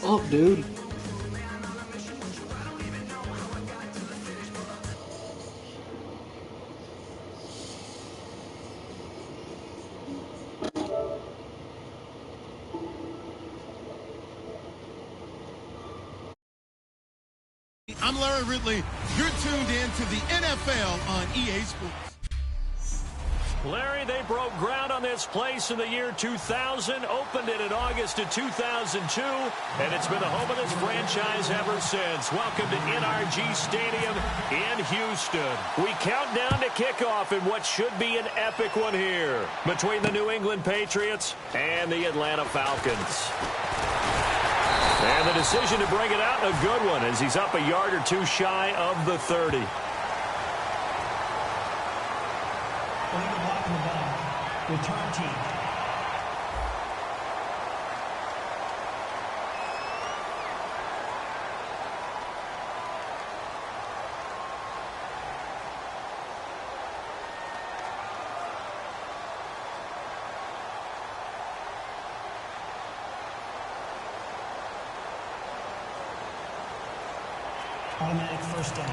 up, dude. I'm Larry Ridley. You're tuned in to the NFL on EA Sports. Larry, they broke ground on this place in the year 2000, opened it in August of 2002, and it's been the home of this franchise ever since. Welcome to NRG Stadium in Houston. We count down to kickoff in what should be an epic one here between the New England Patriots and the Atlanta Falcons. And the decision to bring it out, a good one, as he's up a yard or two shy of the 30. Return team. Automatic first down.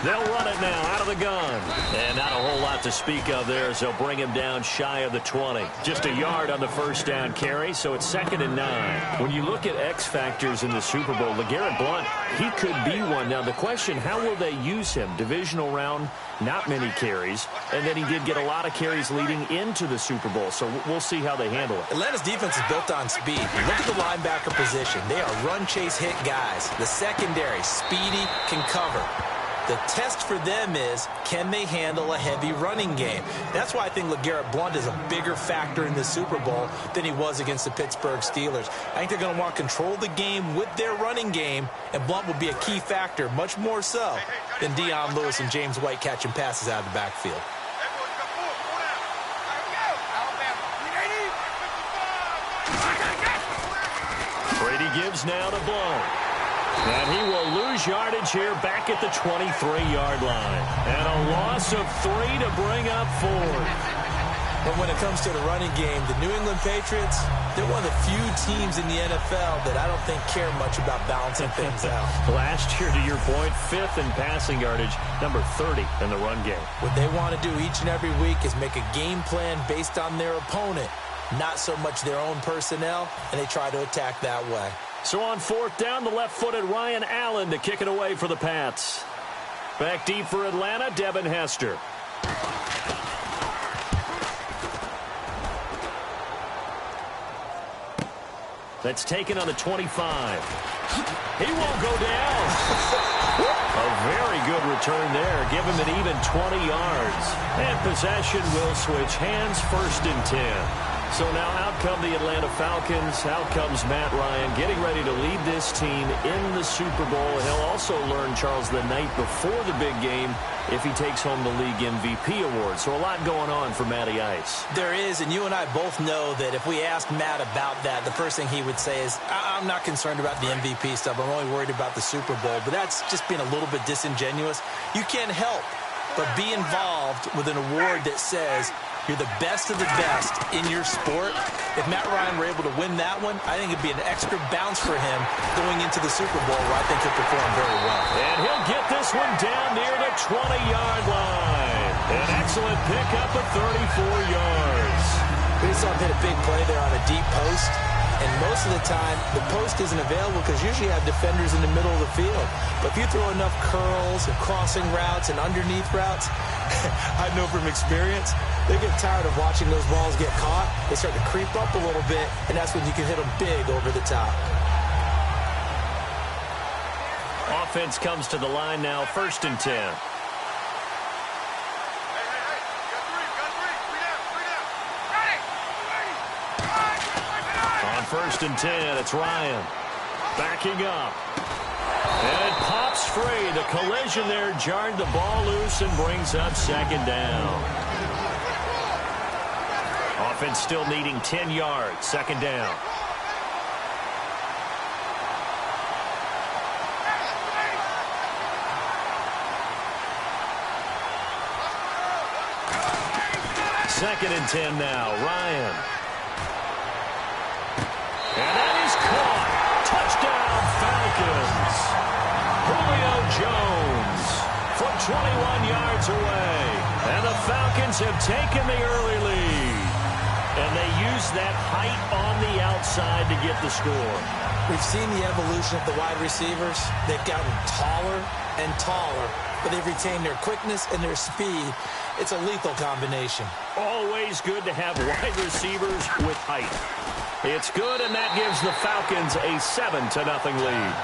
They'll run it now out of the gun. And not a whole lot to speak of there as they'll bring him down shy of the 20. Just a yard on the first down carry, so it's 2nd and 9. When you look at X factors in the Super Bowl, LeGarrette Blount, he could be one. Now the question, how will they use him? Divisional round, not many carries. And then he did get a lot of carries leading into the Super Bowl, so we'll see how they handle it. Atlanta's defense is built on speed. Look at the linebacker position. They are run, chase, hit guys. The secondary, speedy, can cover. The test for them is, can they handle a heavy running game? That's why I think LeGarrette Blount is a bigger factor in the Super Bowl than he was against the Pittsburgh Steelers. I think they're going to want to control the game with their running game, and Blount will be a key factor, much more so than Deion Lewis and James White catching passes out of the backfield. Brady gives now to Blount. And he will lose yardage here back at the 23-yard line. And a loss of 3 to bring up 4. But when it comes to the running game, the New England Patriots, they're one of the few teams in the NFL that I don't think care much about balancing things out. Last year, to your point, 5th in passing yardage, number 30 in the run game. What they want to do each and every week is make a game plan based on their opponent, not so much their own personnel, and they try to attack that way. So on 4th down, the left-footed Ryan Allen to kick it away for the Pats. Back deep for Atlanta, Devin Hester. That's taken on the 25. He won't go down. A very good return there. Give him an even 20 yards. And possession will switch hands, 1st and 10. So now out come the Atlanta Falcons. Out comes Matt Ryan getting ready to lead this team in the Super Bowl. He'll also learn, Charles, the night before the big game if he takes home the league MVP award. So a lot going on for Matty Ice. There is, and you and I both know that if we asked Matt about that, the first thing he would say is, I'm not concerned about the MVP stuff. I'm only worried about the Super Bowl. But that's just being a little bit disingenuous. You can't help but be involved with an award that says you're the best of the best in your sport. If Matt Ryan were able to win that one, I think it'd be an extra bounce for him going into the Super Bowl, where I think he'll perform very well. And he'll get this one down near the 20-yard line. An excellent pickup of 34 yards. We saw him hit a big play there on a deep post. And most of the time, the post isn't available because usually you have defenders in the middle of the field. But if you throw enough curls and crossing routes and underneath routes, I know from experience, they get tired of watching those balls get caught. They start to creep up a little bit, and that's when you can hit them big over the top. Offense comes to the line now, 1st and 10. On 1st and 10, it's Ryan backing up. And it pops free. The collision there jarred the ball loose and brings up 2nd down. Offense still needing 10 yards. 2nd down. 2nd and 10 now. Ryan. And that is caught. Touchdown, Falcons. Julio Jones from 21 yards away. And the Falcons have taken the early lead. And they use that height on the outside to get the score. We've seen the evolution of the wide receivers. They've gotten taller and taller, but they've retained their quickness and their speed. It's a lethal combination. Always good to have wide receivers with height. It's good, and that gives the Falcons a 7-0 lead.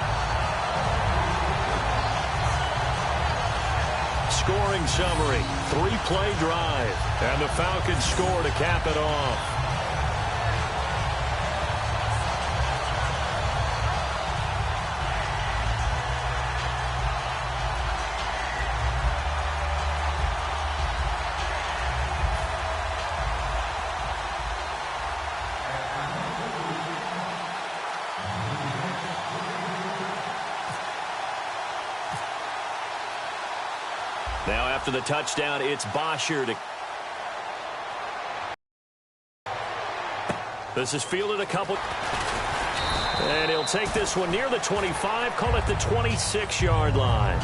Scoring summary, 3-play drive, and the Falcons score to cap it off. Now after the touchdown, it's Bosher to... This is fielded a couple... And he'll take this one near the 25, call it the 26-yard line.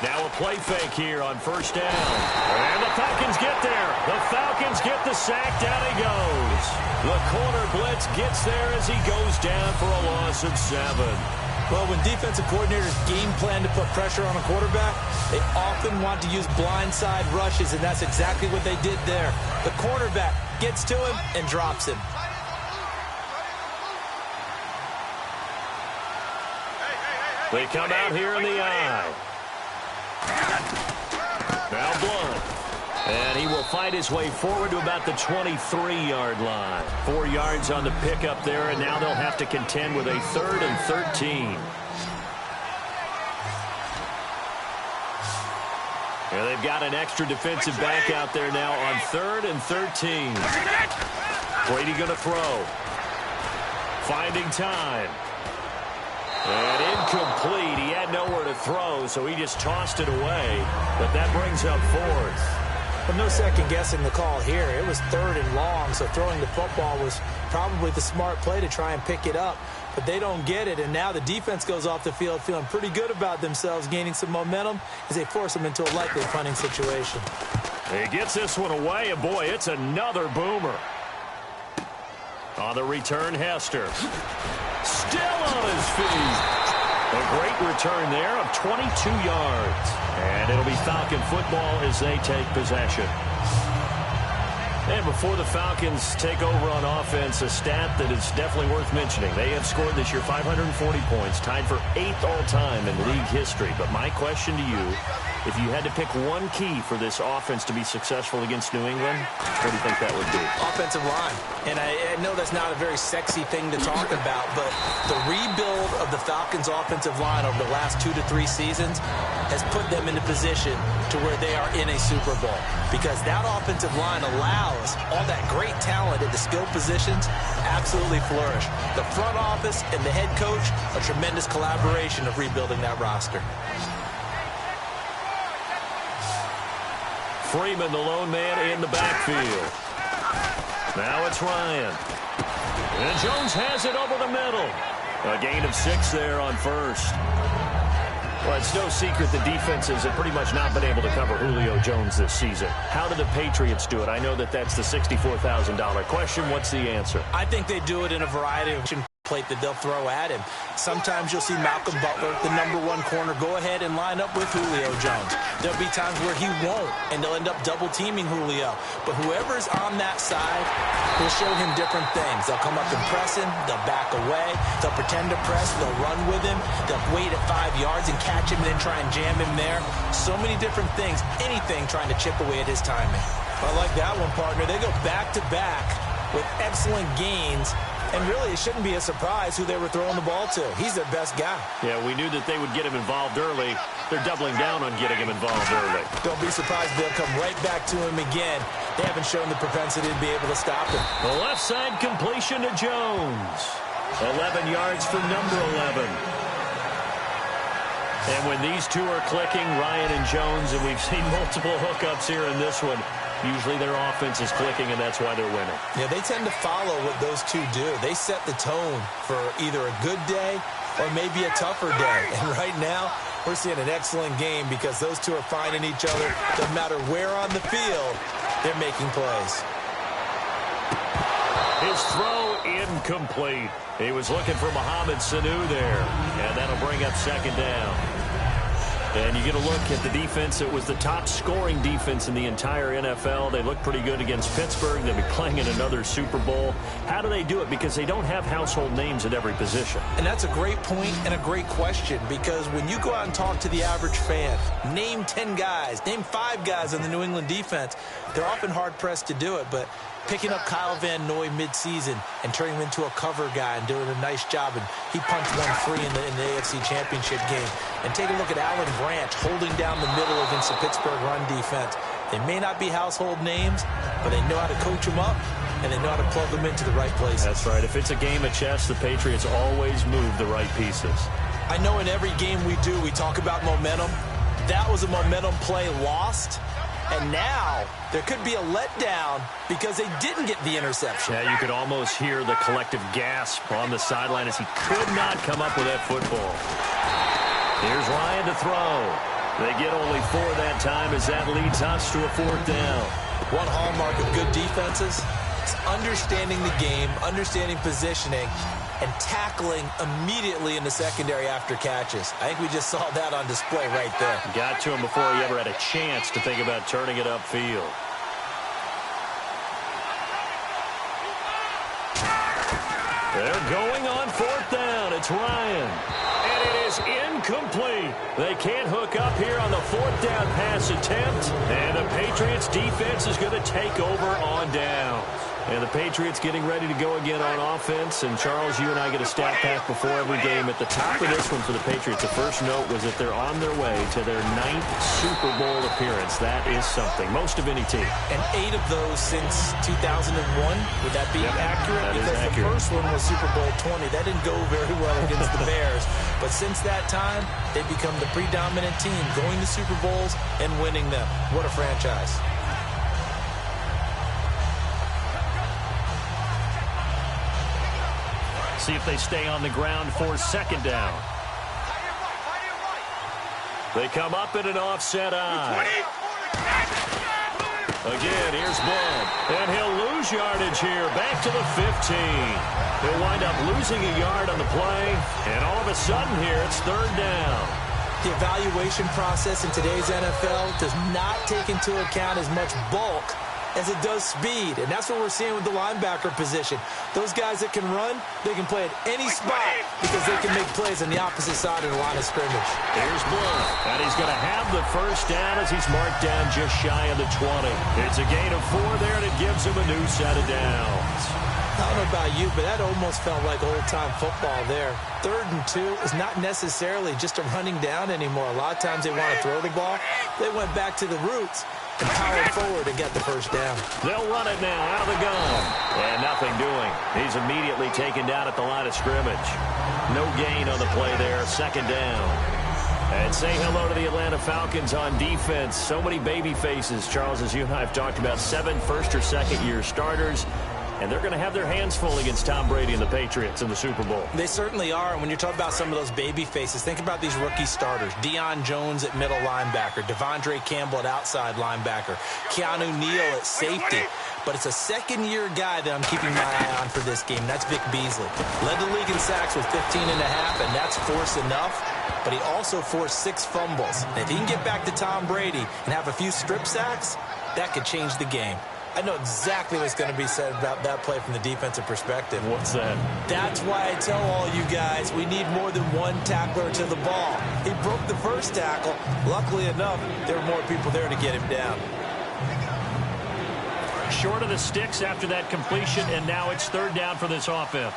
Now a play fake here on 1st down. And the Falcons get there. The Falcons get the sack. Down he goes. The corner blitz gets there as he goes down for a loss of 7. Well, when defensive coordinators game plan to put pressure on a quarterback, they often want to use blindside rushes, and that's exactly what they did there. The cornerback gets to him and drops him. They come out here in the eye. Now Blunt. And he will fight his way forward to about the 23-yard line. 4 yards on the pickup there, and now they'll have to contend with a 3rd and 13. And they've got an extra defensive back out there now on 3rd and 13. Brady going to throw. Finding time. And incomplete. He had nowhere to throw, so he just tossed it away. But that brings up 4th. But no second guessing the call here. It was 3rd and long, so throwing the football was probably the smart play to try and pick it up. But they don't get it, and now the defense goes off the field feeling pretty good about themselves, gaining some momentum as they force them into a likely punting situation. He gets this one away, and boy, it's another boomer. On the return, Hester. Still on his feet. A great return there of 22 yards. And it'll be Falcon football as they take possession. And before the Falcons take over on offense, a stat that is definitely worth mentioning. They have scored this year 540 points, tied for 8th all-time in league history. But my question to you, if you had to pick one key for this offense to be successful against New England, what do you think that would be? Offensive line. And I know that's not a very sexy thing to talk about, but the rebuild of the Falcons' offensive line over the last 2 to 3 seasons has put them in a position to where they are in a Super Bowl. Because that offensive line allows all that great talent at the skill positions absolutely flourish. The front office and the head coach, a tremendous collaboration of rebuilding that roster. Freeman, the lone man in the backfield. Now it's Ryan. And Jones has it over the middle. A gain of 6 there on 1st. Well, it's no secret the defenses have pretty much not been able to cover Julio Jones this season. How did the Patriots do it? I know that that's the $64,000 question. What's the answer? I think they do it in a variety of plate that they'll throw at him. Sometimes you'll see Malcolm Butler, the #1 corner, go ahead and line up with Julio Jones. There'll be times where he won't, and they'll end up double-teaming Julio. But whoever's on that side will show him different things. They'll come up and press him. They'll back away. They'll pretend to press. They'll run with him. They'll wait at 5 yards and catch him and then try and jam him there. So many different things. Anything trying to chip away at his timing. I like that one, partner. They go back-to-back with excellent gains And really, it shouldn't be a surprise who they were throwing the ball to. He's their best guy. Yeah, we knew that they would get him involved early. They're doubling down on getting him involved early. Don't be surprised they'll come right back to him again. They haven't shown the propensity to be able to stop him. The left side completion to Jones. 11 yards for number 11. And when these two are clicking, Ryan and Jones, and we've seen multiple hookups here in this one, usually their offense is clicking, and that's why they're winning. Yeah, they tend to follow what those two do. They set the tone for either a good day or maybe a tougher day. And right now, we're seeing an excellent game because those two are finding each other. No matter where on the field, they're making plays. His throw incomplete. He was looking for Mohamed Sanu there, and that'll bring up second down. And you get a look at the defense. It was the top scoring defense in the entire NFL. They look pretty good against Pittsburgh. They'll be playing in another Super Bowl. How do they do it? Because they don't have household names at every position. And that's a great point and a great question, because when you go out and talk to the average fan, name 10 guys, name 5 guys on the New England defense, they're often hard-pressed to do it, but picking up Kyle Van Noy midseason and turning him into a cover guy and doing a nice job, and he punched one free in the AFC Championship game. And take a look at Alan Branch holding down the middle against the Pittsburgh run defense. They may not be household names, but they know how to coach them up, and they know how to plug them into the right places. That's right. If it's a game of chess, the Patriots always move the right pieces. I know in every game we do, we talk about momentum. That was a momentum play lost. And now there could be a letdown because they didn't get the interception. Yeah, you could almost hear the collective gasp on the sideline as he could not come up with that football. Here's Ryan to throw. They get only 4 that time as that leads us to a 4th down. One hallmark of good defenses is understanding the game, understanding positioning, and tackling immediately in the secondary after catches. I think we just saw that on display right there. Got to him before he ever had a chance to think about turning it upfield. They're going on 4th down. It's Ryan. And it is incomplete. They can't hook up here on the 4th down pass attempt. And the Patriots defense is going to take over on down. And the Patriots getting ready to go again on offense. And, Charles, you and I get a stat pack before every game. At the top of this one for the Patriots, the first note was that they're on their way to their 9th Super Bowl appearance. That is something. Most of any team. And 8 of those since 2001. Would that be accurate? That because is accurate. The first one was Super Bowl 20. That didn't go very well against the Bears. But since that time, they've become the predominant team, going to Super Bowls and winning them. What a franchise. See if they stay on the ground for 2nd down. They come up in an offset eye. Again, here's Blood. And he'll lose yardage here. Back to the 15. He'll wind up losing a yard on the play. And all of a sudden here, it's 3rd down. The evaluation process in today's NFL does not take into account as much bulk as it does speed, and that's what we're seeing with the linebacker position. Those guys that can run, they can play at any spot because they can make plays on the opposite side of the line of scrimmage. Here's Blood, and he's going to have the 1st down as he's marked down just shy of the 20. It's a gain of 4 there, and it gives him a new set of downs. I don't know about you, but that almost felt like old-time football there. 3rd and 2 is not necessarily just a running down anymore. A lot of times they want to throw the ball. They went back to the roots and powered forward and get the 1st down. They'll run it now out of the gun. And nothing doing. He's immediately taken down at the line of scrimmage. No gain on the play there. 2nd down. And say hello to the Atlanta Falcons on defense. So many baby faces. Charles, as you and I have talked about, 7 first- or second-year starters. And they're going to have their hands full against Tom Brady and the Patriots in the Super Bowl. They certainly are. And when you're talking about some of those baby faces, think about these rookie starters. Deion Jones at middle linebacker. Devondre Campbell at outside linebacker. Keanu Neal at safety. But it's a 2nd-year guy that I'm keeping my eye on for this game. That's Vic Beasley. Led the league in sacks with 15.5, and that's force enough. But he also forced 6 fumbles. And if he can get back to Tom Brady and have a few strip sacks, that could change the game. I know exactly what's going to be said about that play from the defensive perspective. What's that? That's why I tell all you guys we need more than one tackler to the ball. He broke the first tackle. Luckily enough, there were more people there to get him down. short of the sticks after that completion, and now it's third down for this offense.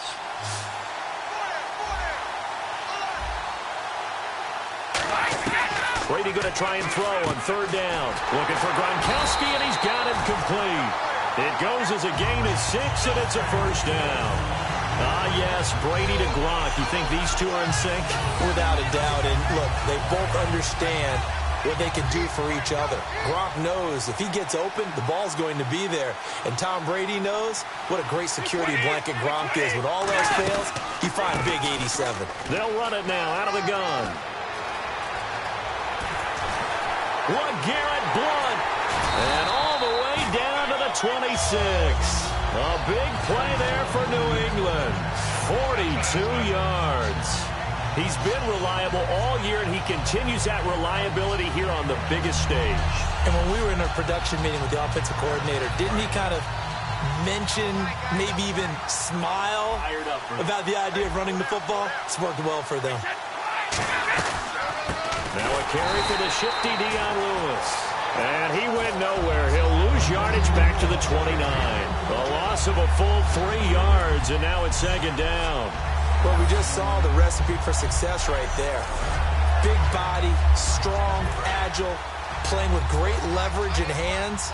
Brady going to try and throw on third down. Looking for Gronkowski, and he's got it complete. It goes as a gain of 6, and it's a first down. Ah, yes, Brady to Gronk. You think these two are in sync? Without a doubt. And look, they both understand what they can do for each other. Gronk knows if he gets open, the ball's going to be there. And Tom Brady knows what a great security blanket Gronk is. When all else fails, you find big 87. They'll run it now out of the gun. LeGarrette Blount. And all the way down to the 26. A big play there for New England. 42 yards. He's been reliable all year, and he continues that reliability here on the biggest stage. And when we were in a production meeting with the offensive coordinator, didn't he kind of mention, maybe even smile about the idea of running the football? It's worked well for them. Now a carry for the shifty Dion Lewis. And he went nowhere. He'll lose yardage back to the 29. A loss of a full 3 yards, and now it's second down. Well, we just saw the recipe for success right there. Big body, strong, agile, playing with great leverage in hands.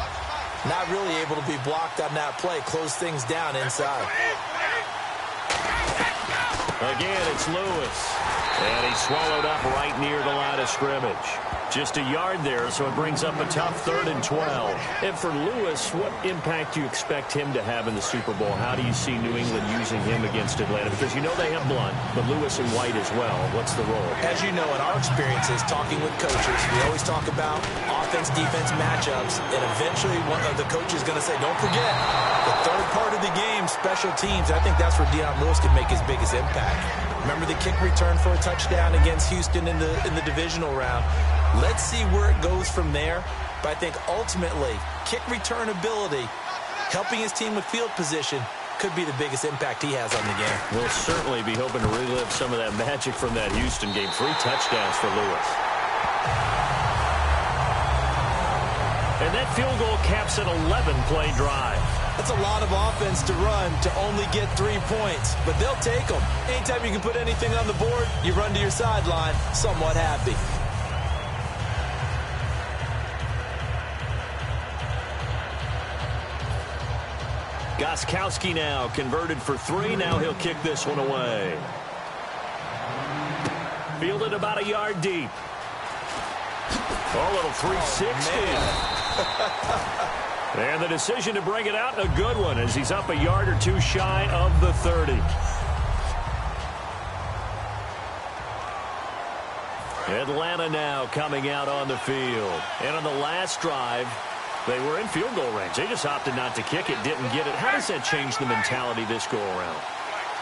Not really able to be blocked on that play. Close things down inside. Again, it's Lewis. And he's swallowed up right near the line of scrimmage. Just a yard there, so it brings up a tough 3rd and 12. And for Lewis, what impact do you expect him to have in the Super Bowl? How do you see New England using him against Atlanta? Because you know they have Blount, but Lewis and White as well. What's the role? As you know, in our experiences, talking with coaches, we always talk about offense-defense matchups, and eventually one of the coaches is going to say, don't forget, the third part of the game, special teams. I think that's where Dion Lewis can make his biggest impact. Remember the kick return for a touchdown against Houston in the divisional round. Let's see where it goes from there. But I think ultimately, kick return ability, helping his team with field position, could be the biggest impact he has on the game. We'll certainly be hoping to relive some of that magic from that Houston game. 3 touchdowns for Lewis. And that field goal caps an 11-play drive. That's a lot of offense to run to only get 3 points, but they'll take them. Anytime you can put anything on the board, you run to your sideline somewhat happy. Gostkowski now converted for 3. Now he'll kick this one away. Fielded about a yard deep. A little 360. And the decision to bring it out, a good one, as he's up a yard or 2 shy of the 30. Atlanta now coming out on the field. And on the last drive, they were in field goal range. They just opted not to kick it, didn't get it. How does that change the mentality this go-around?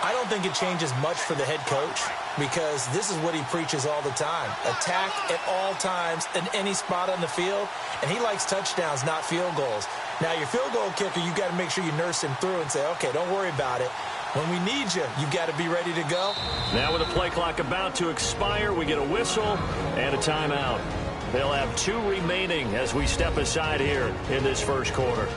I don't think it changes much for the head coach, because this is what he preaches all the time. Attack at all times in any spot on the field, and he likes touchdowns, not field goals. Now, your field goal kicker, you've got to make sure you nurse him through and say, okay, don't worry about it. When we need you, you've got to be ready to go. Now with the play clock about to expire, we get a whistle and a timeout. They'll have 2 remaining as we step aside here in this first quarter.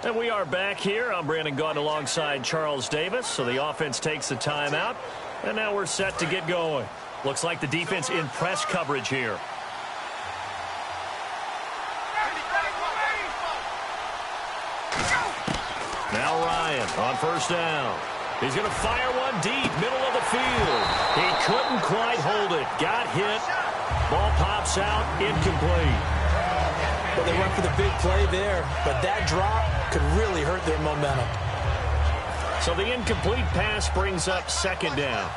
And we are back here. I'm Brandon Gaudin alongside Charles Davis. So the offense takes the timeout. And now we're set to get going. Looks like the defense in press coverage here. Now Ryan on first down. He's going to fire one deep, middle of the field. He couldn't quite hold it. Got hit. Ball pops out, incomplete. Well, they went for the big play there, but that drop could really hurt their momentum. So the incomplete pass brings up second down.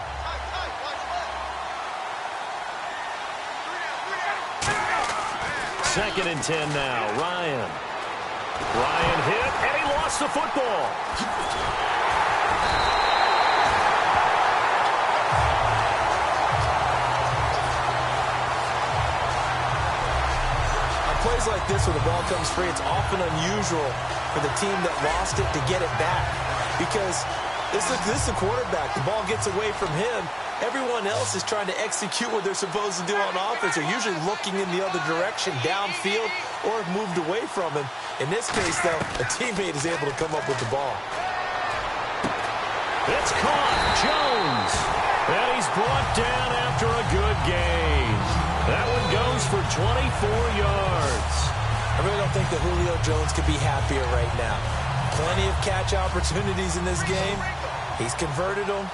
Second and 10 now. Ryan hit, and he lost the football. Plays like this where the ball comes free, it's often unusual for the team that lost it to get it back, because This is the quarterback. The ball gets away from him. Everyone else is trying to execute what they're supposed to do on offense. They're usually looking in the other direction, downfield, or have moved away from him. In this case, though, a teammate is able to come up with the ball. It's caught. Jones. And he's brought down after a good gain. That one goes for 24 yards. I really don't think that Julio Jones could be happier right now. Plenty of catch opportunities in this game. He's converted them,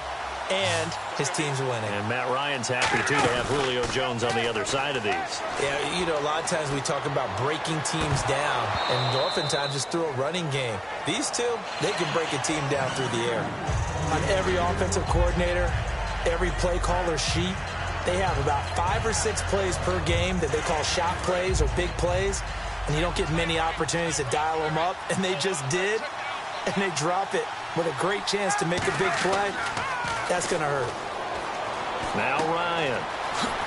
and his team's winning. And Matt Ryan's happy, too, to have Julio Jones on the other side of these. Yeah, you know, a lot of times we talk about breaking teams down, and oftentimes just through a running game. These two, they can break a team down through the air. On every offensive coordinator, every play caller sheet, they have about 5 or 6 plays per game that they call shot plays or big plays, and you don't get many opportunities to dial them up, and they just did, and they drop it with a great chance to make a big play. That's going to hurt. Now Ryan.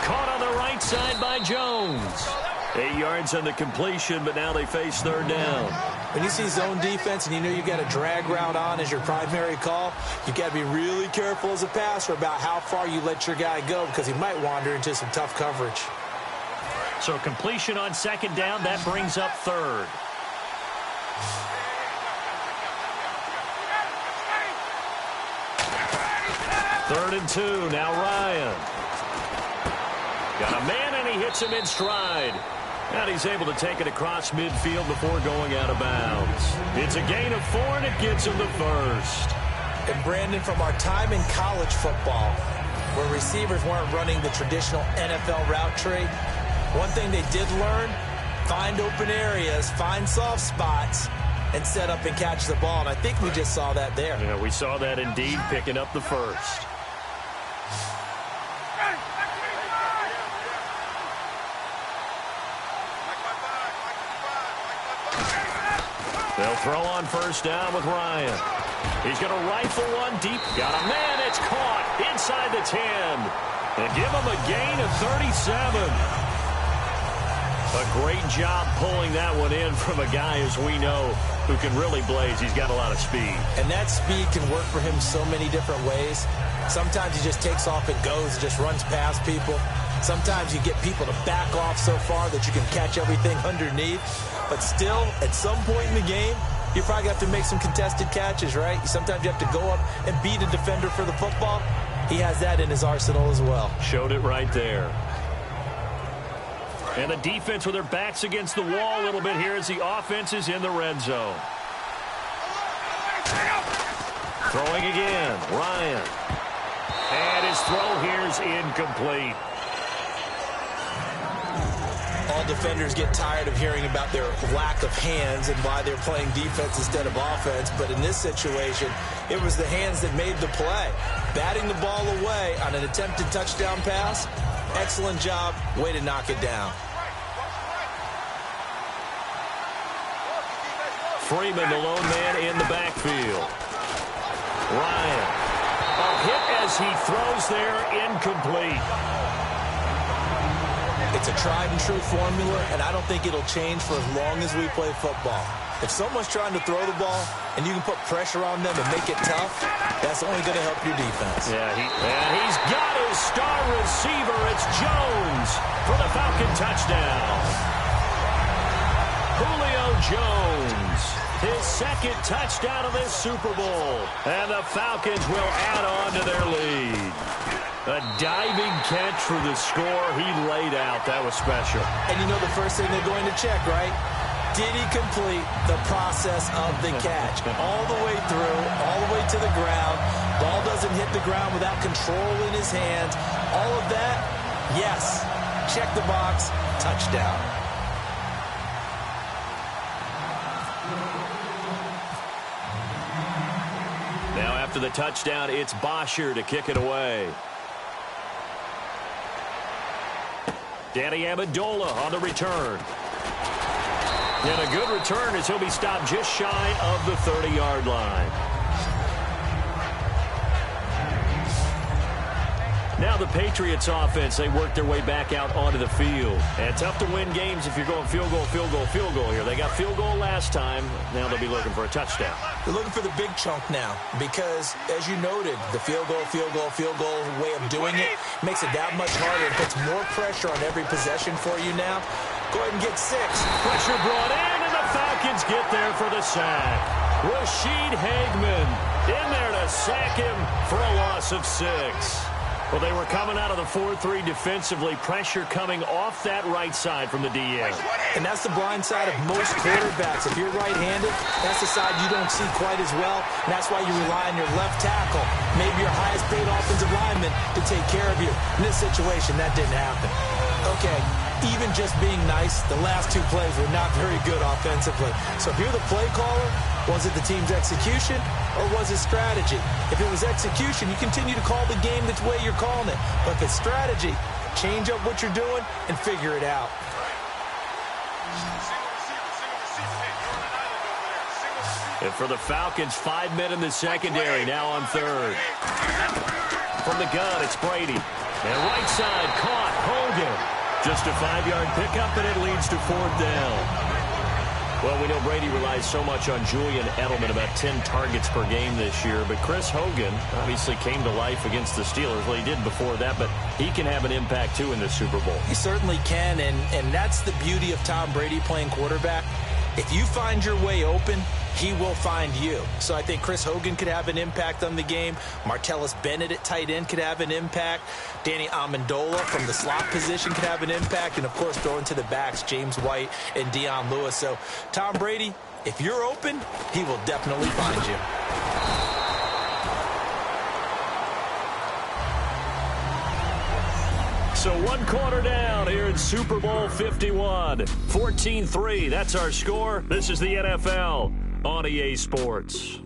Caught on the right side by Jones. 8 yards on the completion, but now they face third down. When you see zone defense and you know you've got a drag route on as your primary call, you've got to be really careful as a passer about how far you let your guy go because he might wander into some tough coverage. So completion on second down, that brings up third. Third and 2, now Ryan. Got a man and he hits him in stride. And he's able to take it across midfield before going out of bounds. It's a gain of 4 and it gets him the first. And Brandon, from our time in college football, where receivers weren't running the traditional NFL route tree, one thing they did learn, find open areas, find soft spots, and set up and catch the ball. And I think we just saw that there. Yeah, we saw that indeed, picking up the first. They'll throw on first down with Ryan. He's going to rifle one deep. Got a man. It's caught inside the 10. And give him a gain of 37. A great job pulling that one in from a guy, as we know, who can really blaze. He's got a lot of speed. And that speed can work for him so many different ways. Sometimes he just takes off and goes, just runs past people. Sometimes you get people to back off so far that you can catch everything underneath. But still, at some point in the game, you probably have to make some contested catches, right? Sometimes you have to go up and beat a defender for the football. He has that in his arsenal as well. Showed it right there. And the defense with their backs against the wall a little bit here as the offense is in the red zone. Throwing again, Ryan. And his throw here is incomplete. All defenders get tired of hearing about their lack of hands and why they're playing defense instead of offense. But in this situation, it was the hands that made the play. Batting the ball away on an attempted touchdown pass. Excellent job. Way to knock it down. Freeman, the lone man in the backfield. Ryan. A hit as he throws there, incomplete. It's a tried-and-true formula, and I don't think it'll change for as long as we play football. If someone's trying to throw the ball and you can put pressure on them and make it tough, that's only going to help your defense. Yeah, and he's got his star receiver. It's Jones for the Falcon touchdown. Julio Jones, his second touchdown of this Super Bowl. And the Falcons will add on to their lead. A diving catch for the score he laid out. That was special. And you know the first thing they're going to check, right? Did he complete the process of the catch? All the way through, all the way to the ground. Ball doesn't hit the ground without control in his hands. All of that, yes. Check the box, touchdown. Now after the touchdown, it's Bosher to kick it away. Danny Amendola on the return. And a good return as he'll be stopped just shy of the 30-yard line. Now the Patriots offense, they work their way back out onto the field. And tough to win games if you're going field goal, field goal, field goal here. They got field goal last time. Now they'll be looking for a touchdown. They're looking for the big chunk now because, as you noted, the field goal way of doing it makes it that much harder. It puts more pressure on every possession for you now. Go ahead and get 6. Pressure brought in, and the Falcons get there for the sack. Rashid Hagman in there to sack him for a loss of 6. Well, they were coming out of the 4-3 defensively. Pressure coming off that right side from the DN. And that's the blind side of most quarterbacks. If you're right-handed, that's the side you don't see quite as well. And that's why you rely on your left tackle, maybe your highest-paid offensive lineman, to take care of you. In this situation, that didn't happen. Okay, even just being nice, the last 2 plays were not very good offensively. So if you're the play caller, was it the team's execution or was it strategy? If it was execution, you continue to call the game the way you're calling it. But if it's strategy, change up what you're doing and figure it out. And for the Falcons, 5 men in the secondary, now on 3rd. From the gun, it's Brady. And right side, caught, Hogan. Just a 5-yard pickup, and it leads to 4th down. Well, we know Brady relies so much on Julian Edelman, about 10 targets per game this year. But Chris Hogan obviously came to life against the Steelers. Well, he did before that, but he can have an impact, too, in the Super Bowl. He certainly can, and that's the beauty of Tom Brady playing quarterback. If you find your way open, he will find you. So I think Chris Hogan could have an impact on the game. Martellus Bennett at tight end could have an impact. Danny Amendola from the slot position could have an impact. And, of course, throwing to the backs, James White and Deion Lewis. So Tom Brady, if you're open, he will definitely find you. So 1 quarter down here in Super Bowl 51. 14-3, that's our score. This is the NFL on EA Sports.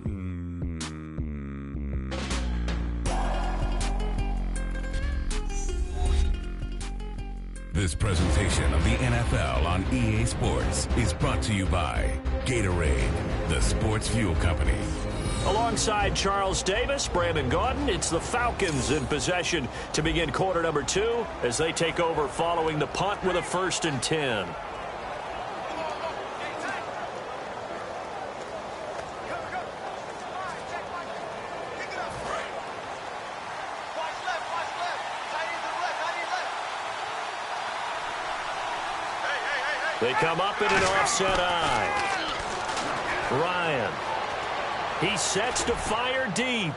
This presentation of the NFL on EA Sports is brought to you by Gatorade, the sports fuel company. Alongside Charles Davis, Brandon Gaudin, it's the Falcons in possession to begin quarter number 2 as they take over following the punt with a 1st and 10. They come up in an offset eye. Ryan. He sets to fire deep.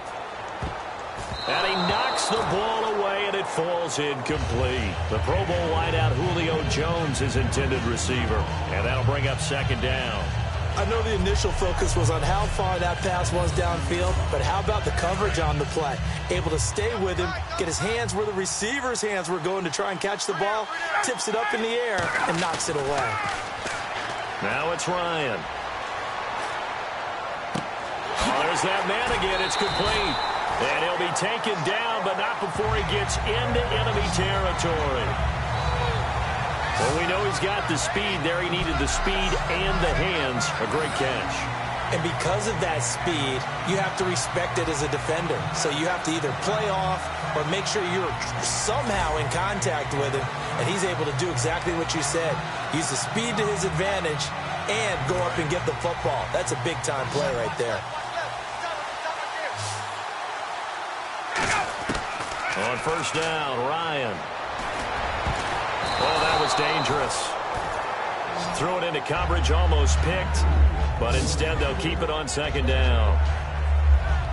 And he knocks the ball away, and it falls incomplete. The Pro Bowl wideout Julio Jones is intended receiver. And that'll bring up 2nd down. I know the initial focus was on how far that pass was downfield, but how about the coverage on the play? Able to stay with him, get his hands where the receiver's hands were going to try and catch the ball, tips it up in the air, and knocks it away. Now it's Ryan. Oh, there's that man again. It's complete. And he'll be taken down, but not before he gets into enemy territory. Well, we know he's got the speed there. He needed the speed and the hands. A great catch. And because of that speed, you have to respect it as a defender. So you have to either play off or make sure you're somehow in contact with him. And he's able to do exactly what you said. Use the speed to his advantage and go up and get the football. That's a big-time play right there. On 1st down, Ryan. Oh, that was dangerous. Threw it into coverage, almost picked. But instead, they'll keep it on 2nd down.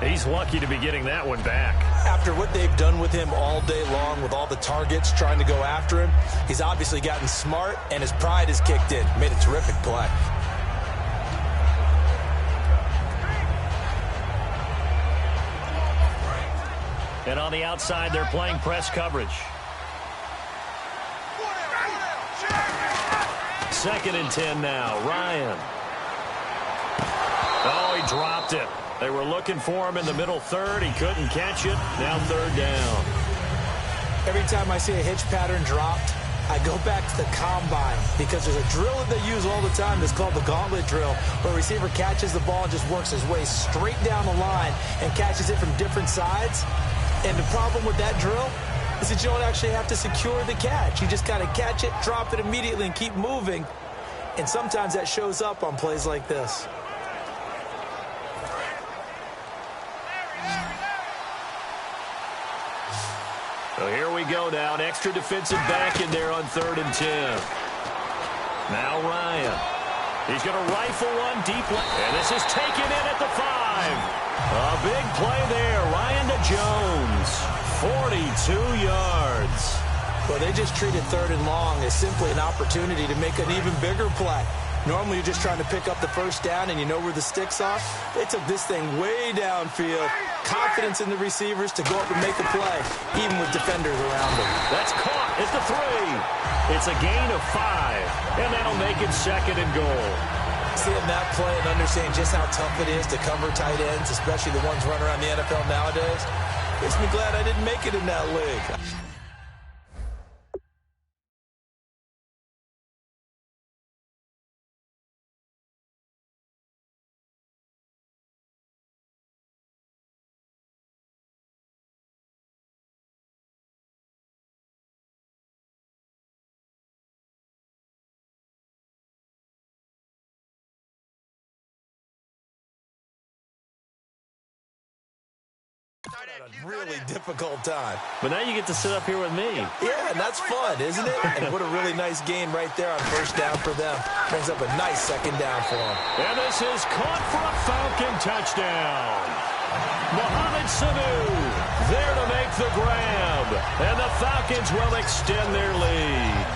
He's lucky to be getting that one back. After what they've done with him all day long, with all the targets trying to go after him, he's obviously gotten smart, and his pride has kicked in. Made a terrific play. And on the outside, they're playing press coverage. 2nd and 10 now. Ryan. Oh, he dropped it. They were looking for him in the middle 3rd. He couldn't catch it. Now 3rd down. Every time I see a hitch pattern dropped, I go back to the combine because there's a drill that they use all the time that's called the gauntlet drill, where a receiver catches the ball and just works his way straight down the line and catches it from different sides. And the problem with that drill, is that you don't actually have to secure the catch. You just kind of catch it, drop it immediately, and keep moving. And sometimes that shows up on plays like this. So here we go now. An extra defensive back in there on 3rd and 10. Now Ryan. He's going to rifle one deep left. And this is taken in at the 5. A big play there. Ryan to Jones. 42 yards. Well, they just treated 3rd and long as simply an opportunity to make an even bigger play. Normally, you're just trying to pick up the first down, and you know where the sticks are. They took this thing way downfield. Confidence in the receivers to go up and make a play, even with defenders around them. That's caught at the 3. It's a gain of 5, and that'll make it 2nd and goal. Seeing that play and understanding just how tough it is to cover tight ends, especially the ones running around the NFL nowadays, makes me glad I didn't make it in that league. A really difficult time. But now you get to sit up here with me. Yeah, and that's fun, isn't it? And what a really nice gain right there on first down for them. Brings up a nice 2nd down for them. And this is caught for a Falcon touchdown. Mohamed Sanu there to make the grab. And the Falcons will extend their lead.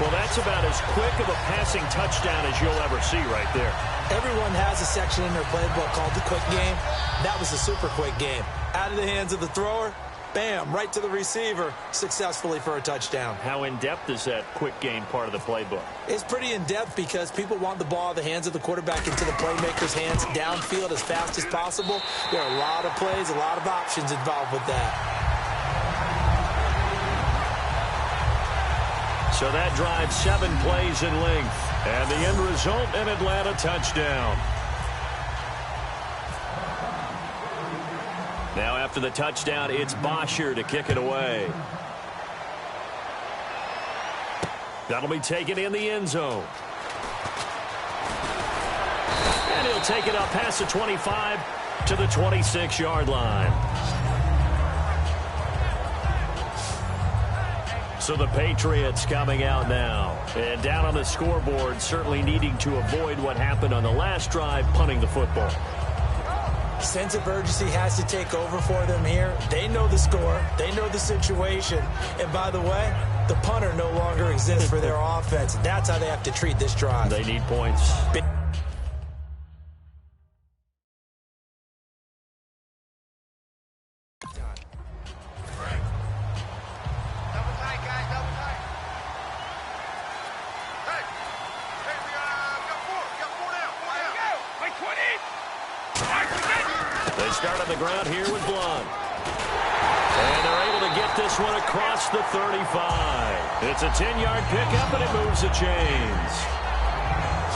Well, that's about as quick of a passing touchdown as you'll ever see right there. Everyone has a section in their playbook called the quick game. That was a super quick game. Out of the hands of the thrower, bam, right to the receiver, successfully for a touchdown. How in-depth is that quick game part of the playbook? It's pretty in-depth because people want the ball out of the hands of the quarterback into the playmaker's hands downfield as fast as possible. There are a lot of plays, a lot of options involved with that. So that drives 7 plays in length. And the end result, an Atlanta touchdown. Now after the touchdown, it's Bosher to kick it away. That'll be taken in the end zone. And he'll take it up past the 25 to the 26-yard line. So the Patriots coming out now. And down on the scoreboard, certainly needing to avoid what happened on the last drive, punting the football. Sense of urgency has to take over for them here. They know the score. They know the situation. And by the way, the punter no longer exists for their offense. That's how they have to treat this drive. They need points. They start on the ground here with Blunt. And they're able to get this one across the 35. It's a 10-yard pickup, and it moves the chains.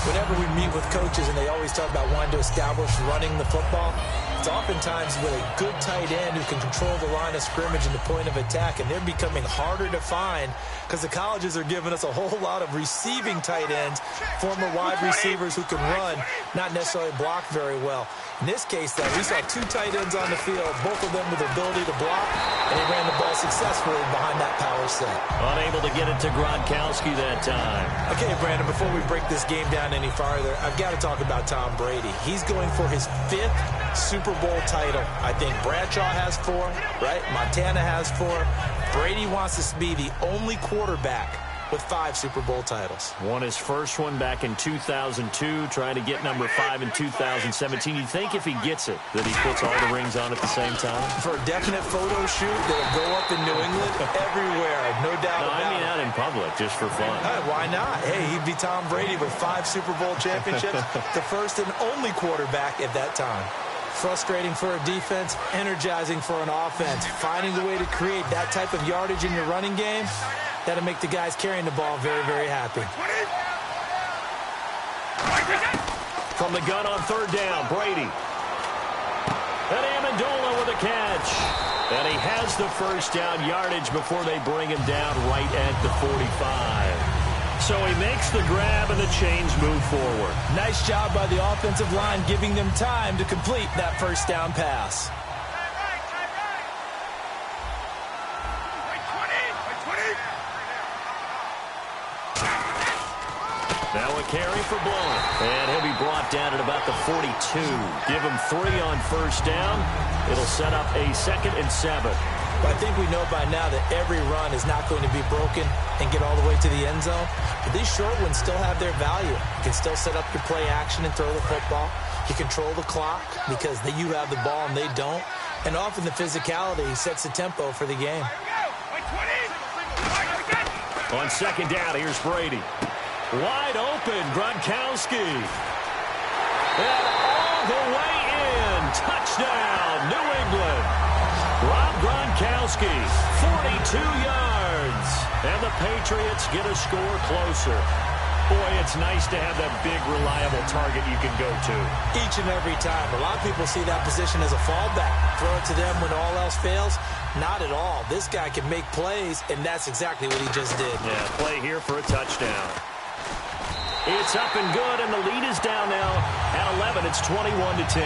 Whenever we meet with coaches and they always talk about wanting to establish running the football, it's oftentimes with a good tight end who can control the line of scrimmage and the point of attack, and they're becoming harder to find because the colleges are giving us a whole lot of receiving tight ends, former wide receivers who can run, not necessarily block very well. In this case, though, we saw 2 tight ends on the field, both of them with the ability to block, and he ran the ball successfully behind that power set. Unable to get it to Gronkowski that time. Okay, Brandon, before we break this game down any farther, I've got to talk about Tom Brady. He's going for his 5th Super Bowl title. I think Bradshaw has 4, right? Montana has 4. Brady wants to be the only quarterback with 5 Super Bowl titles. Won his first one back in 2002, trying to get number 5 in 2017. You'd think if he gets it, that he puts all the rings on at the same time. For a definite photo shoot that'll go up in New England, everywhere, no doubt about it. I mean out in public, just for fun. Why not? Hey, he'd be Tom Brady with 5 Super Bowl championships, the first and only quarterback at that time. Frustrating for a defense, energizing for an offense. Finding a way to create that type of yardage in your running game, that'll make the guys carrying the ball very, very happy. From the gun on 3rd down, Brady. And Amendola with a catch. And he has the first down yardage before they bring him down right at the 45. So he makes the grab and the chains move forward. Nice job by the offensive line giving them time to complete that first down pass. Now a carry for Blount. And he'll be brought down at about the 42. Give him 3 on first down. It'll set up a 2nd and 7. But I think we know by now that every run is not going to be broken and get all the way to the end zone. But these short ones still have their value. You can still set up your play action and throw the football. You control the clock because you have the ball and they don't. And often the physicality sets the tempo for the game. On second down, here's Brady. Wide open, Gronkowski. And all the way in. Touchdown, New England. Rob Gronkowski, 42 yards. And the Patriots get a score closer. Boy, it's nice to have that big, reliable target you can go to. Each and every time. A lot of people see that position as a fallback. Throw it to them when all else fails. Not at all. This guy can make plays, and that's exactly what he just did. Yeah, play here for a touchdown. It's up and good, and the lead is down now at 11. It's 21-10.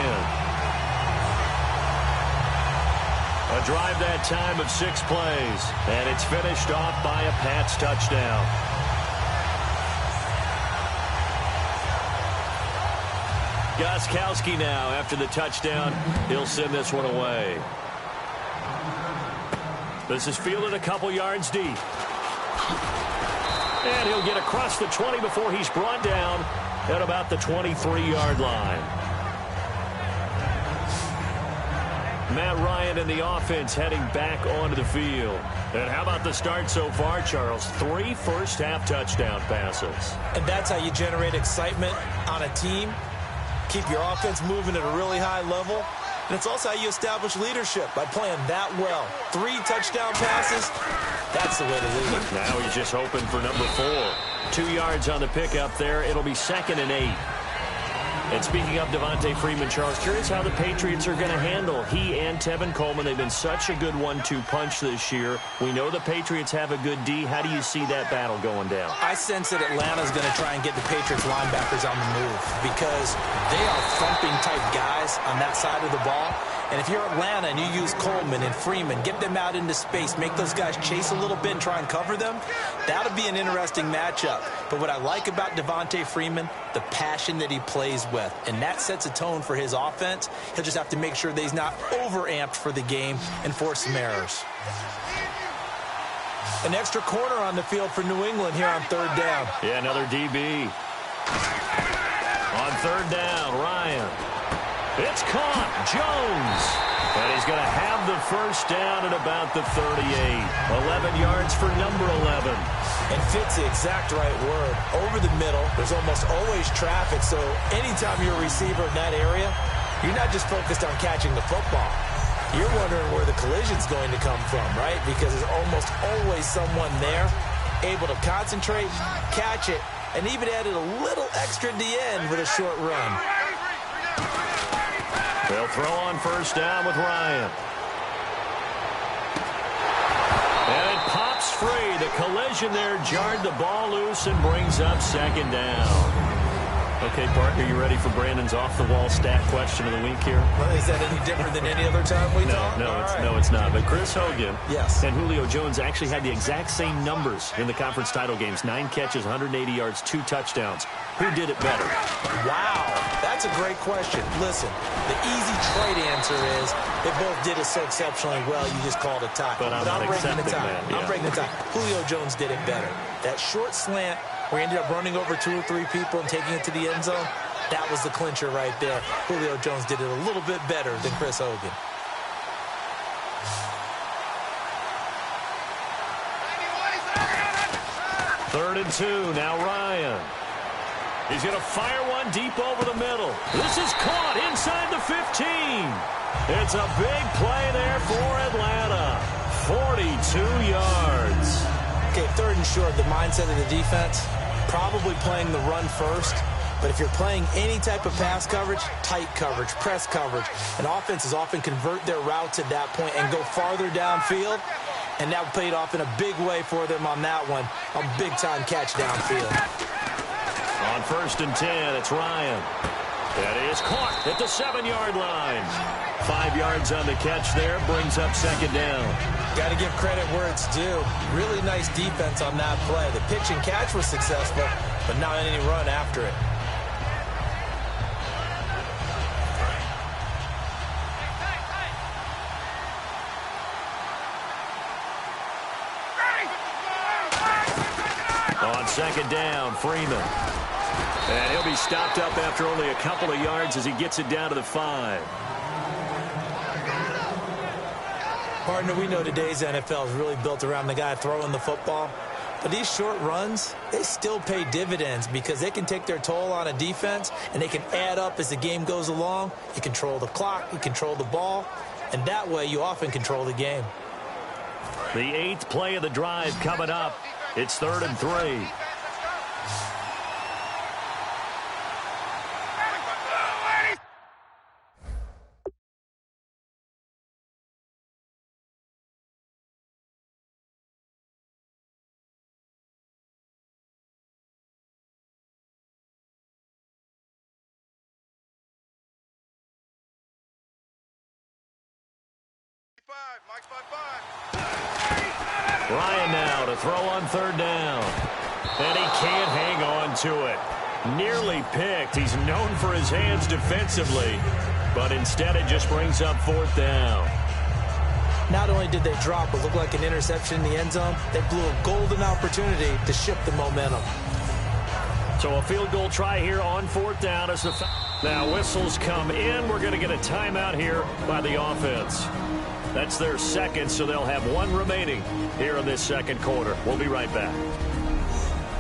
A drive that time of 6 plays, and it's finished off by a Pats touchdown. Gostkowski now, after the touchdown, he'll send this one away. This is fielded a couple yards deep. And he'll get across the 20 before he's brought down at about the 23-yard line. Matt Ryan and the offense heading back onto the field. And how about the start so far, Charles? 3 first-half touchdown passes. And that's how you generate excitement on a team. Keep your offense moving at a really high level. And it's also how you establish leadership, by playing that well. 3 touchdown passes, that's the way to lead. Now he's just hoping for number 4. 2 yards on the pickup there. It'll be 2nd and 8. And speaking of Devontae Freeman, Charles, curious how the Patriots are going to handle he and Tevin Coleman. They've been such a good 1-2 punch this year. We know the Patriots have a good D. How do you see that battle going down? I sense that Atlanta's going to try and get the Patriots linebackers on the move because they are thumping-type guys on that side of the ball. And if you're Atlanta and you use Coleman and Freeman, get them out into space, make those guys chase a little bit and try and cover them, that'll be an interesting matchup. But what I like about Devontae Freeman, the passion that he plays with, and that sets a tone for his offense. He'll just have to make sure that he's not over-amped for the game and force some errors. An extra corner on the field for New England here on 3rd down. Yeah, another DB. On 3rd down, Ryan. It's caught. Jones. And he's going to have the first down at about the 38. 11 yards for number 11. And fits the exact right word. Over the middle, there's almost always traffic, so anytime you're a receiver in that area, you're not just focused on catching the football. You're wondering where the collision's going to come from, right? Because there's almost always someone there able to concentrate, catch it, and even added a little extra at the end with a short run. They'll throw on first down with Ryan. And it pops free. The collision there jarred the ball loose and brings up 2nd down. Okay, Parker, you ready for Brandon's off-the-wall stat question of the week here? Well, is that any different than any other time we talk? No, it's not. But Chris Hogan yes. and Julio Jones actually had the exact same numbers in the conference title games. 9 catches, 180 yards, 2 touchdowns. Who did it better? Wow, that's a great question. Listen, the easy trade answer is they both did it so exceptionally well, you just called a tie. But I'm breaking the tie. Yeah. I'm breaking the tie. Julio Jones did it better. That short slant where he ended up running over 2 or 3 people and taking it to the end zone, that was the clincher right there. Julio Jones did it a little bit better than Chris Hogan. Third and 2, now Ryan. He's going to fire one deep over the middle. This is caught inside the 15. It's a big play there for Atlanta. 42 yards. Okay, 3rd and short, the mindset of the defense, probably playing the run first. But if you're playing any type of pass coverage, tight coverage, press coverage, and offenses often convert their routes at that point and go farther downfield, and that paid off in a big way for them on that one. A big-time catch downfield. On 1st and 10, it's Ryan. That is caught at the 7-yard line. 5 yards on the catch there, brings up 2nd down. Got to give credit where it's due. Really nice defense on that play. The pitch and catch was successful, but not any run after it. On 2nd down, Freeman. And he'll be stopped up after only a couple of yards as he gets it down to the 5. Partner, we know today's NFL is really built around the guy throwing the football. But these short runs, they still pay dividends because they can take their toll on a defense and they can add up as the game goes along. You control the clock, you control the ball, and that way you often control the game. The 8th play of the drive coming up. It's 3rd and 3. Ryan now to throw on 3rd down. And he can't hang on to it. Nearly picked. He's known for his hands defensively. But instead it just brings up 4th down. Not only did they drop what looked like an interception in the end zone, they blew a golden opportunity to shift the momentum. So a field goal try here on 4th down. As the now whistles come in. We're going to get a timeout here by the offense. That's their 2nd, so they'll have 1 remaining here in this 2nd quarter. We'll be right back.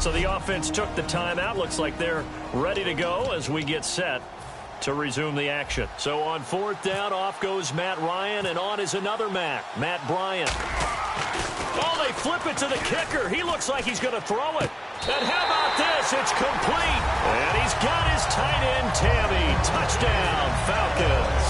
So the offense took the timeout. Looks like they're ready to go as we get set to resume the action. So on 4th down, off goes Matt Ryan, and on is another Matt Bryant. Oh, they flip it to the kicker. He looks like he's going to throw it. And how about this? It's complete. And he's got his tight end, Tammy. Touchdown, Falcons.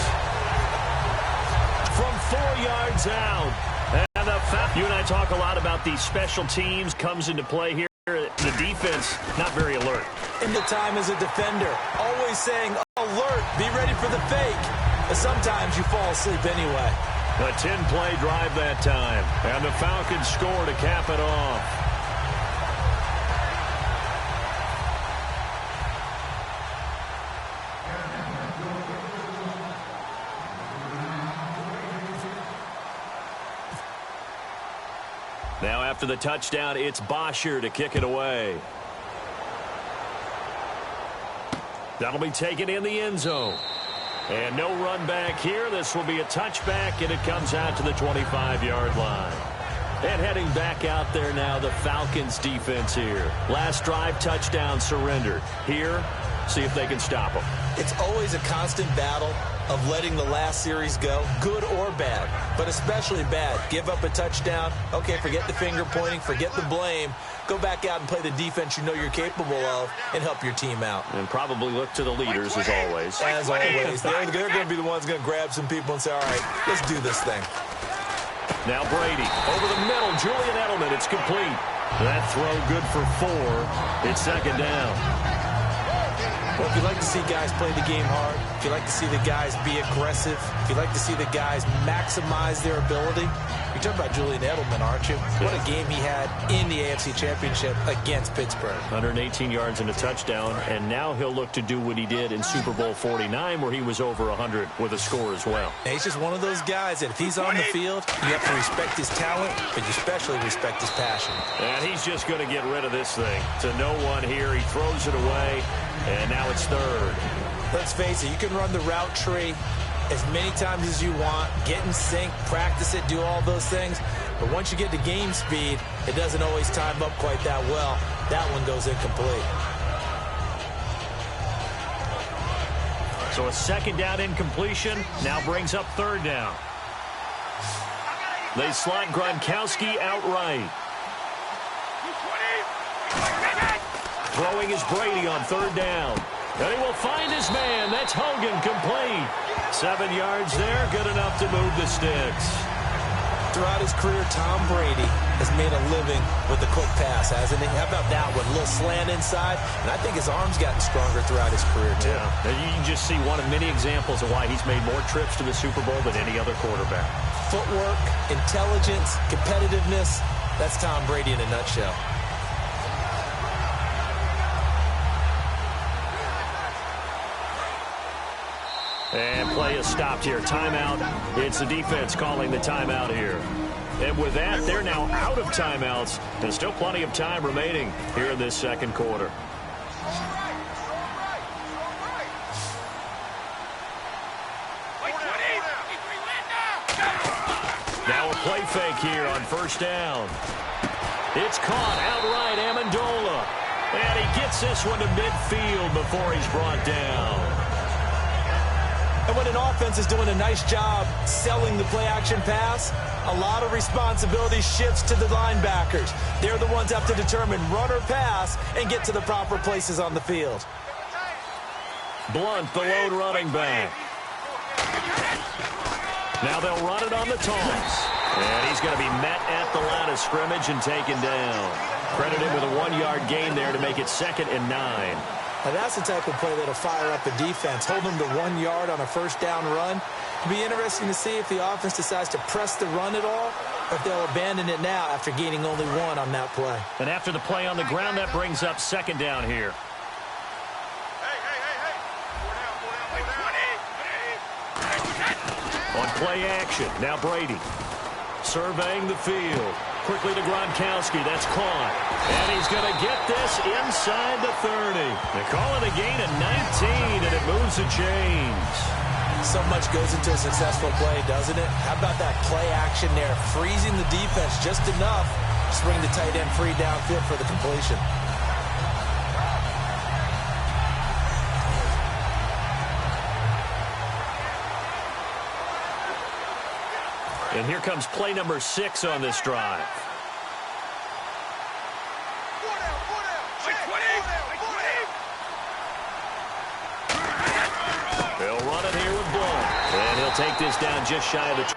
From 4 yards out. And you and I talk a lot about these special teams. Comes into play here. The defense, not very alert. In the time as a defender, always saying, alert, be ready for the fake. But sometimes you fall asleep anyway. A 10-play drive that time. And the Falcons score to cap it off. Now after the touchdown, it's Bosher to kick it away. That'll be taken in the end zone. And no run back here. This will be a touchback, and it comes out to the 25-yard line. And heading back out there now, the Falcons defense here. Last drive, touchdown surrendered. Here, see if they can stop them. It's always a constant battle of letting the last series go, good or bad, but especially bad. Give up a touchdown. Okay, forget the finger pointing, forget the blame. Go back out and play the defense you know you're capable of and help your team out. And probably look to the leaders as always. As always. They're going to be the ones going to grab some people and say, all right, let's do this thing. Now Brady over the middle. Julian Edelman, it's complete. That throw good for 4. It's 2nd down. Well, if you like to see guys play the game hard, if you like to see the guys be aggressive, if you like to see the guys maximize their ability, you're talking about Julian Edelman, aren't you? What a game he had in the AFC Championship against Pittsburgh. 118 yards and a touchdown, and now he'll look to do what he did in Super Bowl 49, where he was over 100 with a score as well. And he's just one of those guys that if he's on the field, you have to respect his talent, but you especially respect his passion. And he's just going to get rid of this thing. To no one here, he throws it away. And now it's 3rd. Let's face it, you can run the route tree as many times as you want, get in sync, practice it, do all those things. But once you get to game speed, it doesn't always time up quite that well. That one goes incomplete. So a 2nd down incompletion now brings up 3rd down. They slot Gronkowski outright. Throwing is Brady on 3rd down. And he will find his man. That's Hogan, complete. 7 yards there, good enough to move the sticks. Throughout his career, Tom Brady has made a living with the quick pass, hasn't he? How about that one? A little slant inside, and I think his arm's gotten stronger throughout his career, too. Yeah, and you can just see one of many examples of why he's made more trips to the Super Bowl than any other quarterback. Footwork, intelligence, competitiveness, that's Tom Brady in a nutshell. And play is stopped here. Timeout. It's the defense calling the timeout here. And with that, they're now out of timeouts. And still plenty of time remaining here in this second quarter. Now a play fake here on first down. It's caught outright, Amendola. And he gets this one to midfield before he's brought down. And when an offense is doing a nice job selling the play-action pass, a lot of responsibility shifts to the linebackers. They're the ones that have to determine run or pass and get to the proper places on the field. Blunt, the lone running back. Now they'll run it on the toss. And he's going to be met at the line of scrimmage and taken down. Credited with a 1-yard gain there to make it 2nd and 9. Now that's the type of play that'll fire up a defense. Hold them to 1 yard on a first down run. It'll be interesting to see if the offense decides to press the run at all, or if they'll abandon it now after gaining only 1 on that play. And after the play on the ground, that brings up 2nd down here. On play action, now Brady. Surveying the field. Quickly to Gronkowski. That's caught. And he's going to get this inside the 30. They call it a gain of 19, and it moves the chains. So much goes into a successful play, doesn't it? How about that play action there? Freezing the defense just enough to bring the tight end free downfield for the completion. And here comes play number 6 on this drive. They'll run it here with Blunt. And he'll take this down just shy of the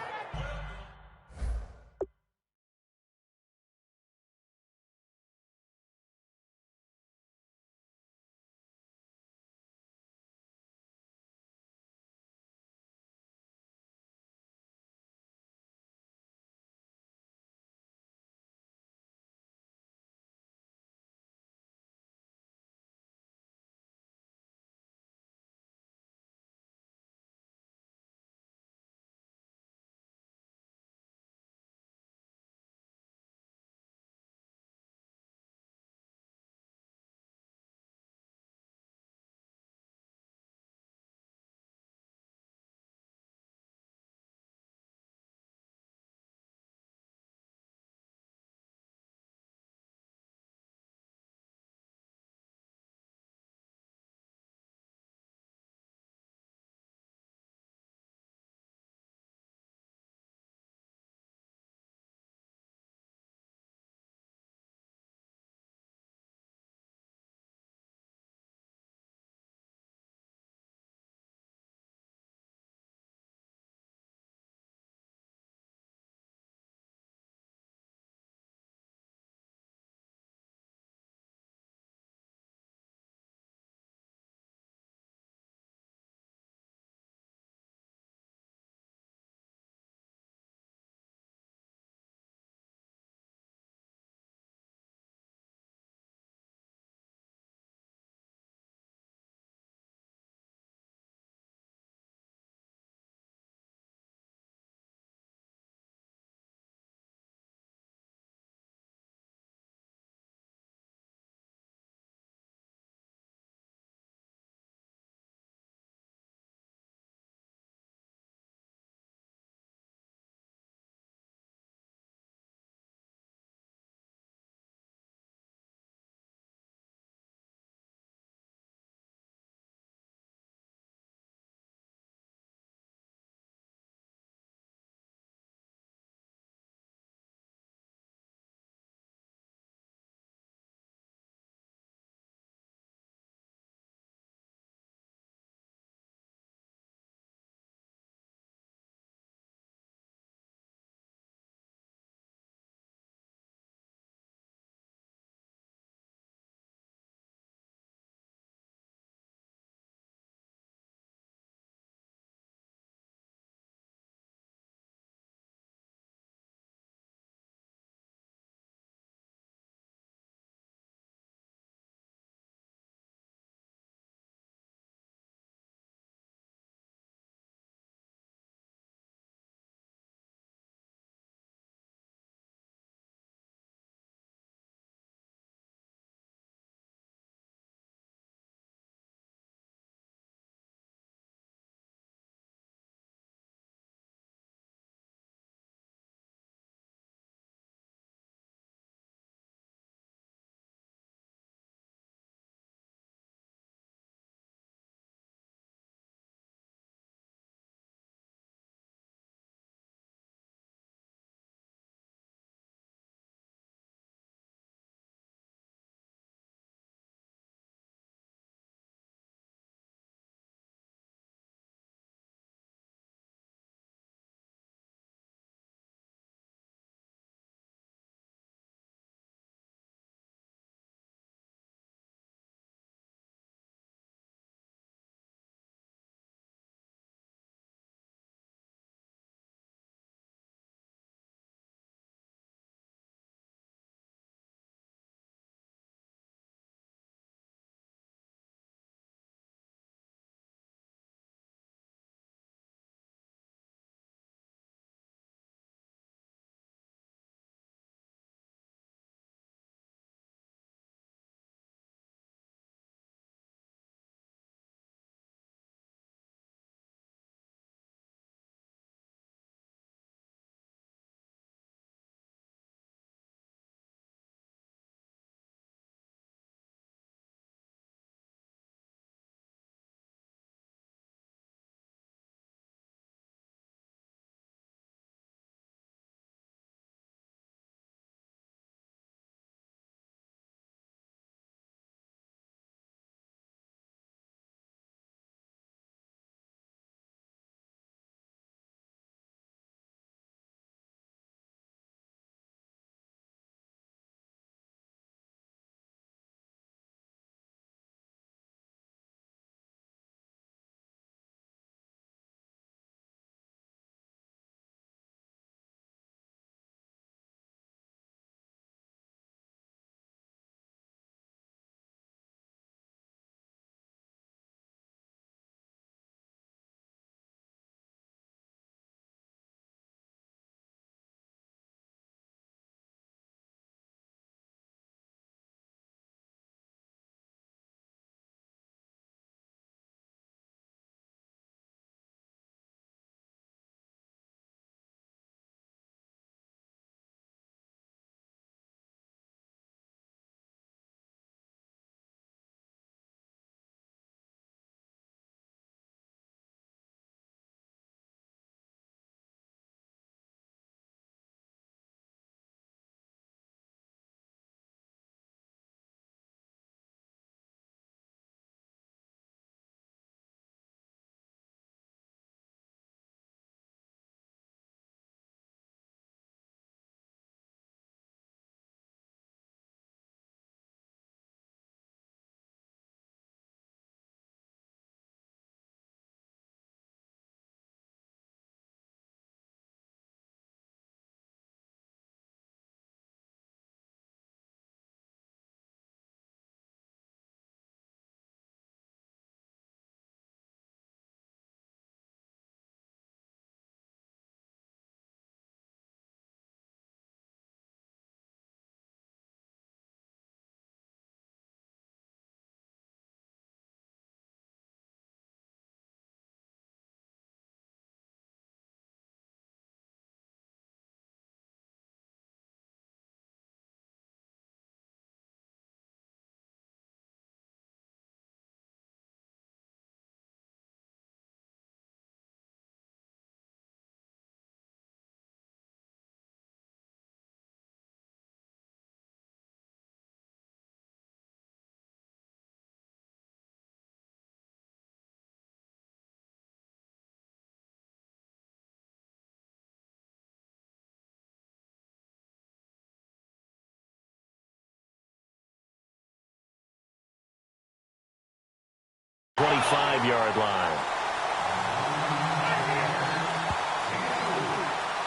35-yard line.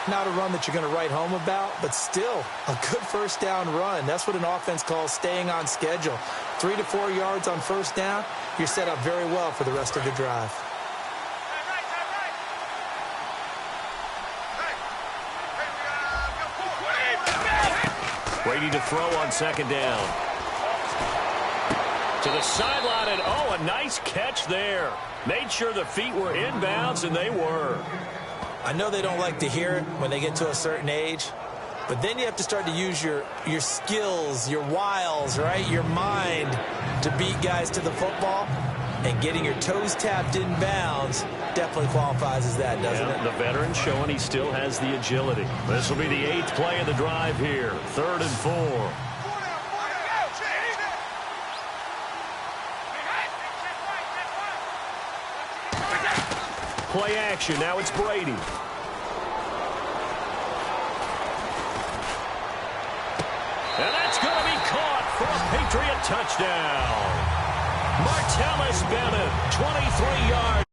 Not a run that you're going to write home about, but still a good first down run. That's what an offense calls staying on schedule. 3 to 4 yards on first down, you're set up very well for the rest of the drive. Brady to throw on second down. To the sideline, and oh, a nice catch there. Made sure the feet were inbounds, and they were. I know they don't like to hear it when they get to a certain age, but then you have to start to use your skills, your wiles, right? Your mind to beat guys to the football, and getting your toes tapped in bounds definitely qualifies as that, doesn't it? The veteran showing he still has the agility. This will be the 8th play of the drive here. 3rd and 4. Play action. Now it's Brady. And that's going to be caught for a Patriot touchdown. Martellus Bennett, 23 yards.